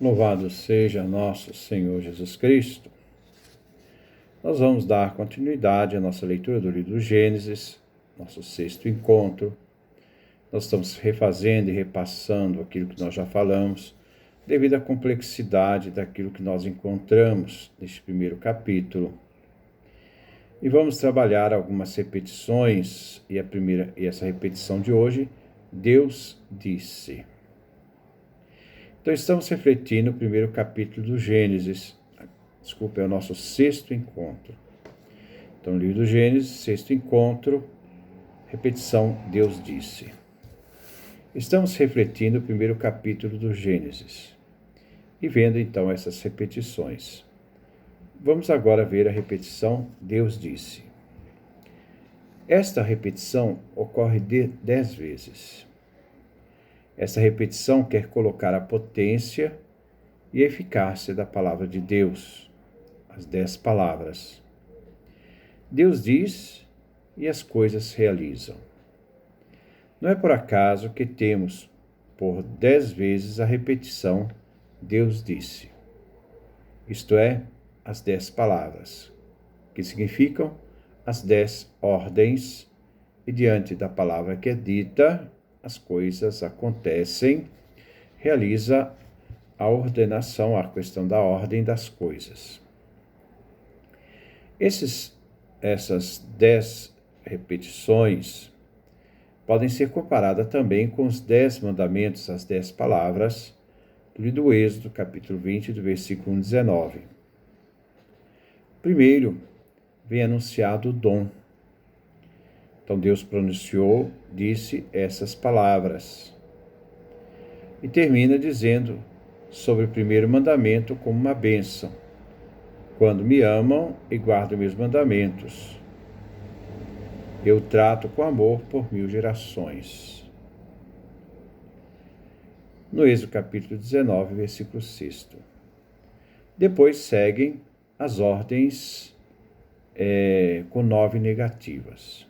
Louvado seja nosso Senhor Jesus Cristo. Nós vamos dar continuidade à nossa leitura do livro do Gênesis, nosso sexto encontro. Nós estamos refazendo e repassando aquilo que nós já falamos, devido à complexidade daquilo que nós encontramos neste primeiro capítulo. E vamos trabalhar algumas repetições, e essa repetição de hoje, Deus disse. Então, estamos refletindo o primeiro capítulo do Gênesis. É o nosso sexto encontro. Então, livro do Gênesis, sexto encontro, repetição, Deus disse. Estamos refletindo o primeiro capítulo do Gênesis e vendo, então, essas repetições. Vamos agora ver a repetição, Deus disse. Esta repetição ocorre 10 vezes. Essa repetição quer colocar a potência e eficácia da palavra de Deus, as 10 palavras. Deus diz e as coisas realizam. Não é por acaso que temos por 10 vezes a repetição Deus disse. Isto é, as 10 palavras, que significam as 10 ordens, e diante da palavra que é dita, as coisas acontecem, realiza a ordenação, a questão da ordem das coisas. Essas 10 repetições podem ser comparadas também com os 10 mandamentos, as 10 palavras, do livro do Êxodo, capítulo 20, do versículo 19. Primeiro, vem anunciado o dom. Então Deus pronunciou, disse essas palavras. E termina dizendo sobre o primeiro mandamento como uma bênção. Quando me amam e guardam meus mandamentos, eu trato com amor por 1000 gerações. No Êxodo capítulo 19, versículo 6. Depois seguem as ordens com 9 negativas.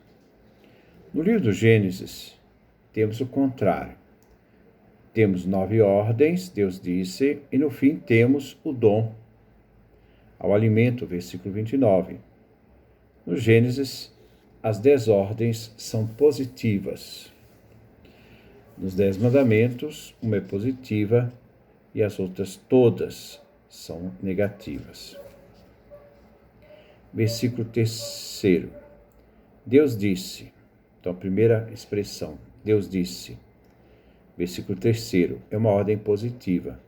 No livro do Gênesis, temos o contrário. Temos 9 ordens, Deus disse, e no fim temos o dom ao alimento, versículo 29. No Gênesis, as 10 ordens são positivas. Nos 10 mandamentos, uma é positiva e as outras todas são negativas. Versículo 3. Deus disse. Então, a primeira expressão, Deus disse. Versículo 3, é uma ordem positiva.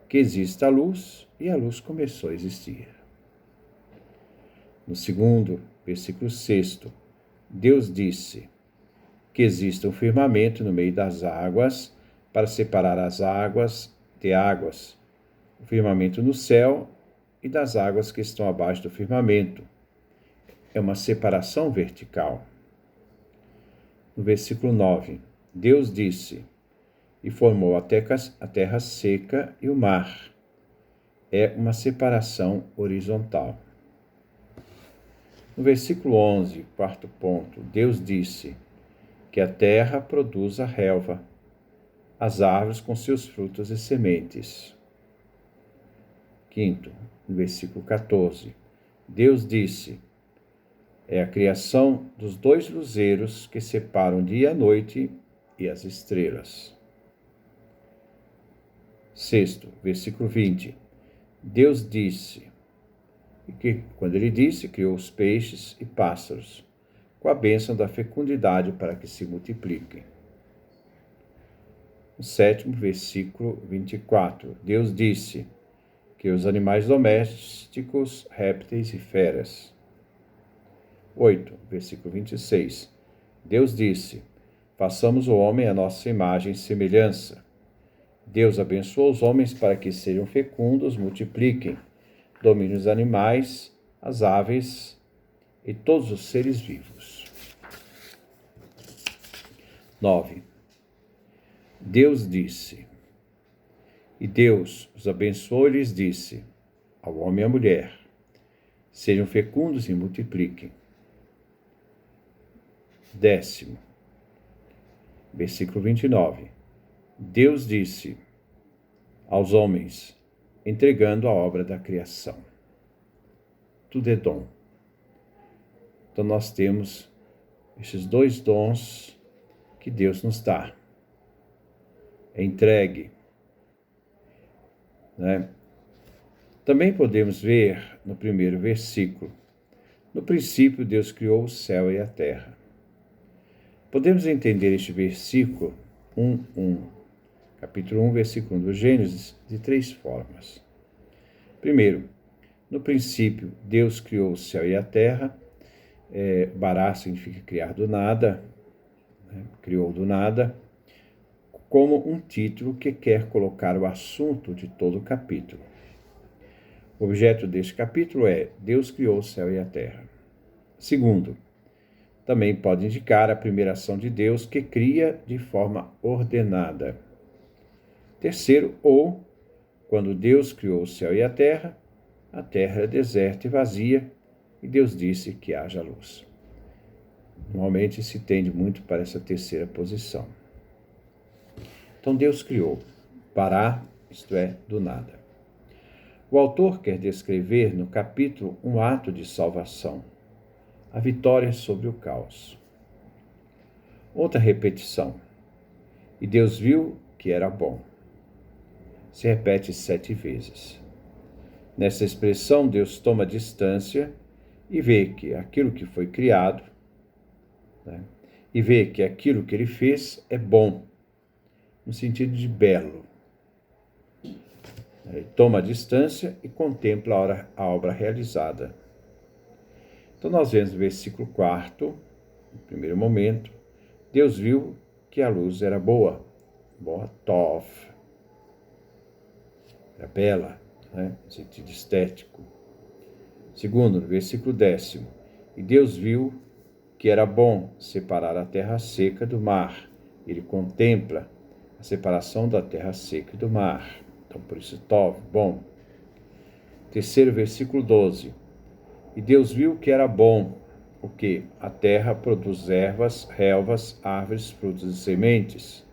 Que exista a luz, e a luz começou a existir. No segundo, versículo 6, Deus disse que exista um firmamento no meio das águas para separar as águas de águas, o firmamento no céu e das águas que estão abaixo do firmamento. É uma separação vertical. No versículo 9, Deus disse, e formou a terra seca e o mar. É uma separação horizontal. No versículo 11, quarto ponto, Deus disse que a terra produz a relva, as árvores com seus frutos e sementes. Quinto, no versículo 14, Deus disse, é a criação dos 2 luzeiros que separam dia e noite e as estrelas. Sexto, versículo 20, Deus disse, e que, quando ele disse, criou os peixes e pássaros, com a bênção da fecundidade para que se multipliquem. No sétimo, versículo 24, Deus disse, que os animais domésticos, répteis e feras. 8, versículo 26, Deus disse, façamos o homem à nossa imagem e semelhança. Deus abençoou os homens para que sejam fecundos, multipliquem, dominem os animais, as aves e todos os seres vivos. 9. Deus disse, e Deus os abençoou e lhes disse, ao homem e à mulher, sejam fecundos e multipliquem. 10º, versículo 29. Deus disse aos homens, entregando a obra da criação. Tudo é dom. Então nós temos esses dois dons que Deus nos dá. É entregue, né? Também podemos ver no primeiro versículo: no princípio Deus criou o céu e a terra. Podemos entender este versículo 1:1, capítulo 1, versículo 1 do Gênesis, de 3 formas. Primeiro, no princípio Deus criou o céu e a terra. Bará significa criar do nada, né? Criou do nada, como um título que quer colocar o assunto de todo o capítulo. O objeto deste capítulo é: Deus criou o céu e a terra. Segundo, também pode indicar a primeira ação de Deus, que cria de forma ordenada. Terceiro, ou, quando Deus criou o céu e a terra era deserta e vazia, e Deus disse que haja luz. Normalmente se tende muito para essa terceira posição. Então Deus criou, bará, isto é, do nada. O autor quer descrever no capítulo um ato de salvação, a vitória sobre o caos. Outra repetição: e Deus viu que era bom. Se repete 7 vezes. Nessa expressão, Deus toma distância e vê que aquilo que foi criado, né, e vê que aquilo que ele fez é bom, no sentido de belo. Ele toma a distância e contempla a obra realizada. Então nós vemos no versículo 4, no primeiro momento: Deus viu que a luz era boa, tov, era bela, né, no sentido estético. Segundo, no versículo 10, e Deus viu que era bom separar a terra seca do mar. Ele contempla a separação da terra seca e do mar. Então, por isso, tov, bom. Terceiro, versículo 12. E Deus viu que era bom, o quê? A terra produz ervas, relvas, árvores, frutos e sementes.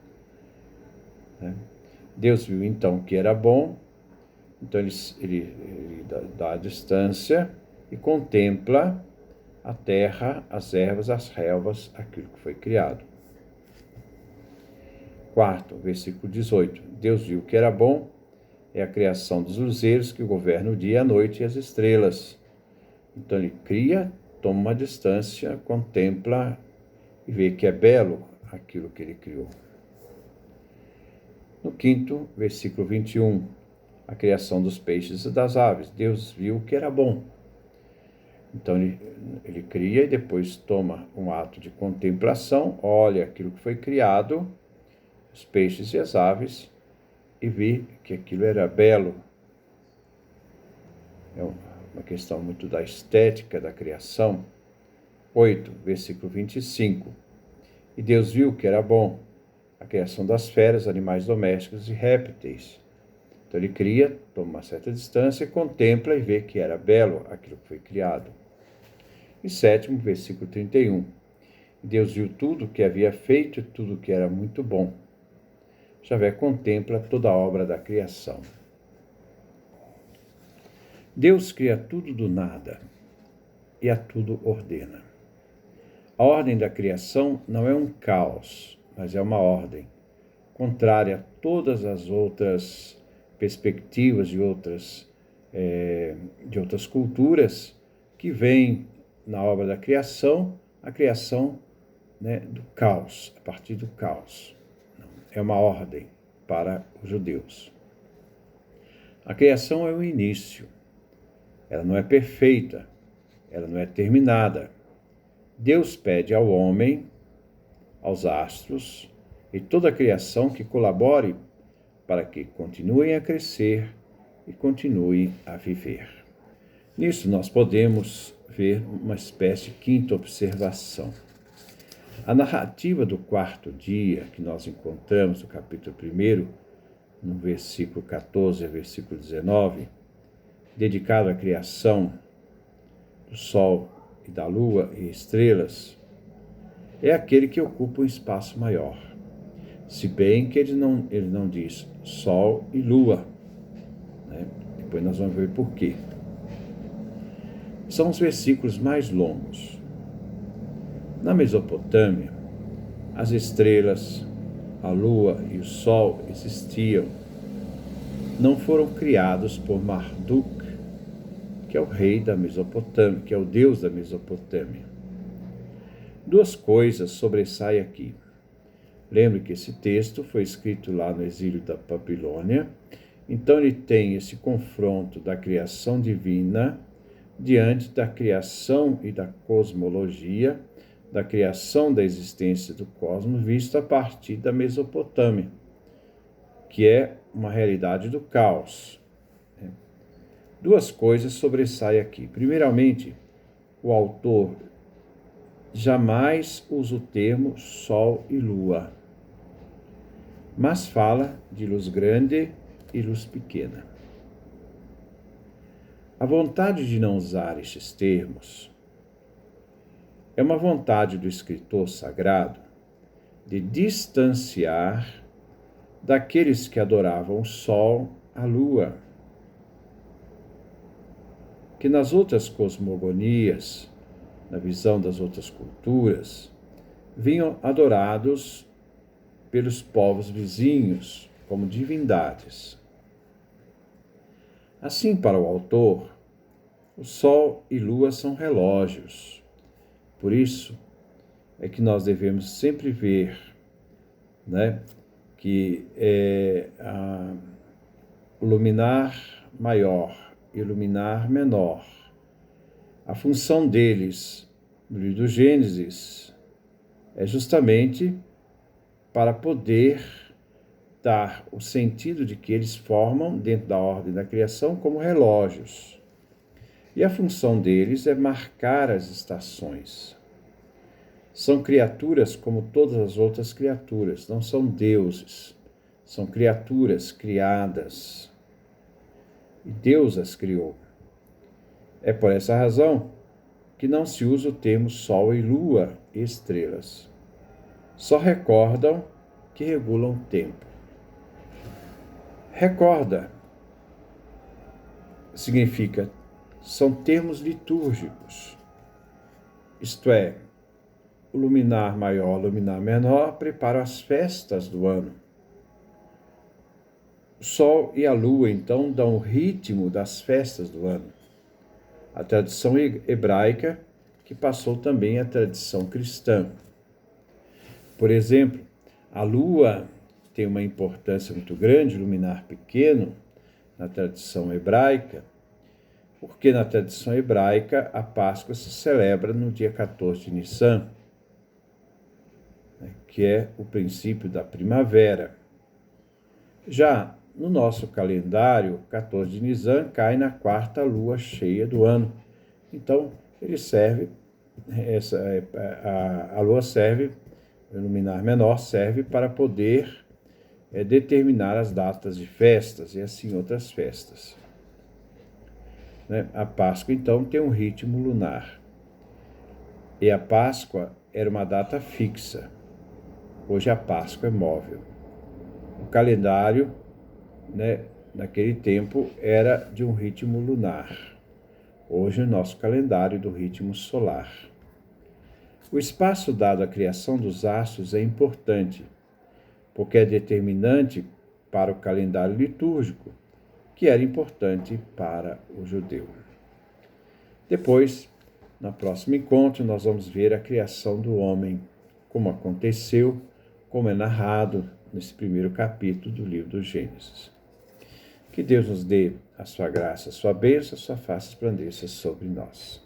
Deus viu, então, que era bom. Então, ele dá a distância e contempla a terra, as ervas, as relvas, aquilo que foi criado. Quarto, versículo 18. Deus viu que era bom, é a criação dos luzeiros que governam o dia e a noite e as estrelas. Então ele cria, toma uma distância, contempla e vê que é belo aquilo que ele criou. No quinto, versículo 21, a criação dos peixes e das aves. Deus viu que era bom. Então ele cria e depois toma um ato de contemplação, olha aquilo que foi criado, os peixes e as aves, e vê que aquilo era belo. É uma questão muito da estética da criação. 8, versículo 25. E Deus viu que era bom a criação das feras, animais domésticos e répteis. Então ele cria, toma uma certa distância, contempla e vê que era belo aquilo que foi criado. E sétimo, versículo 31. E Deus viu tudo que havia feito e tudo que era muito bom. Javé contempla toda a obra da criação. Deus cria tudo do nada e a tudo ordena. A ordem da criação não é um caos, mas é uma ordem, contrária a todas as outras perspectivas de outras culturas que veem na obra da criação, a criação, né, do caos, a partir do caos. É uma ordem para os judeus. A criação é o início. Ela não é perfeita, ela não é terminada. Deus pede ao homem, aos astros e toda a criação que colabore para que continuem a crescer e continuem a viver. Nisso nós podemos ver uma espécie de quinta observação. A narrativa do quarto dia, que nós encontramos no capítulo 1, no versículo 14 a versículo 19, dedicado à criação do sol e da lua e estrelas, é aquele que ocupa um espaço maior. Se bem que ele não diz sol e lua, Depois nós vamos ver por quê. São os versículos mais longos. Na Mesopotâmia, as estrelas, a lua e o sol existiam. Não foram criados por Marduk, que é o rei da Mesopotâmia, que é o deus da Mesopotâmia. Duas coisas sobressaem aqui. Lembre que esse texto foi escrito lá no exílio da Babilônia, então ele tem esse confronto da criação divina diante da criação e da cosmologia, da criação da existência do cosmos, visto a partir da Mesopotâmia, que é uma realidade do caos. Duas coisas sobressaem aqui. Primeiramente, o autor jamais usa o termo sol e lua, mas fala de luz grande e luz pequena. A vontade de não usar estes termos é uma vontade do escritor sagrado de distanciar daqueles que adoravam o sol, a lua, que nas outras cosmogonias, na visão das outras culturas, vinham adorados pelos povos vizinhos como divindades. Assim, para o autor, o sol e lua são relógios. Por isso é que nós devemos sempre ver, que o luminar maior e o luminar menor, a função deles no livro do Gênesis é justamente para poder dar o sentido de que eles formam, dentro da ordem da criação, como relógios. E a função deles é marcar as estações. São criaturas como todas as outras criaturas, não são deuses, são criaturas criadas. E Deus as criou. É por essa razão que não se usa o termo sol e lua e estrelas. Só recordam que regulam o tempo. Recorda significa, são termos litúrgicos. Isto é, o luminar maior, o luminar menor preparam as festas do ano. O sol e a lua, então, dão o ritmo das festas do ano. A tradição hebraica, que passou também à tradição cristã. Por exemplo, a lua tem uma importância muito grande, luminar pequeno, na tradição hebraica, porque na tradição hebraica a Páscoa se celebra no dia 14 de Nissan, que é o princípio da primavera. Já no nosso calendário, 14 de Nissan cai na quarta lua cheia do ano. Então, ele serve, a lua serve, o luminar menor serve para poder determinar as datas de festas e assim outras festas. A Páscoa, então, tem um ritmo lunar. E a Páscoa era uma data fixa. Hoje a Páscoa é móvel. O calendário, naquele tempo, era de um ritmo lunar. Hoje o nosso calendário é do ritmo solar. O espaço dado à criação dos astros é importante, porque é determinante para o calendário litúrgico, que era importante para o judeu. Depois, no próximo encontro, nós vamos ver a criação do homem, como aconteceu, como é narrado nesse primeiro capítulo do livro do Gênesis. Que Deus nos dê a sua graça, a sua bênção, a sua face resplandeça sobre nós.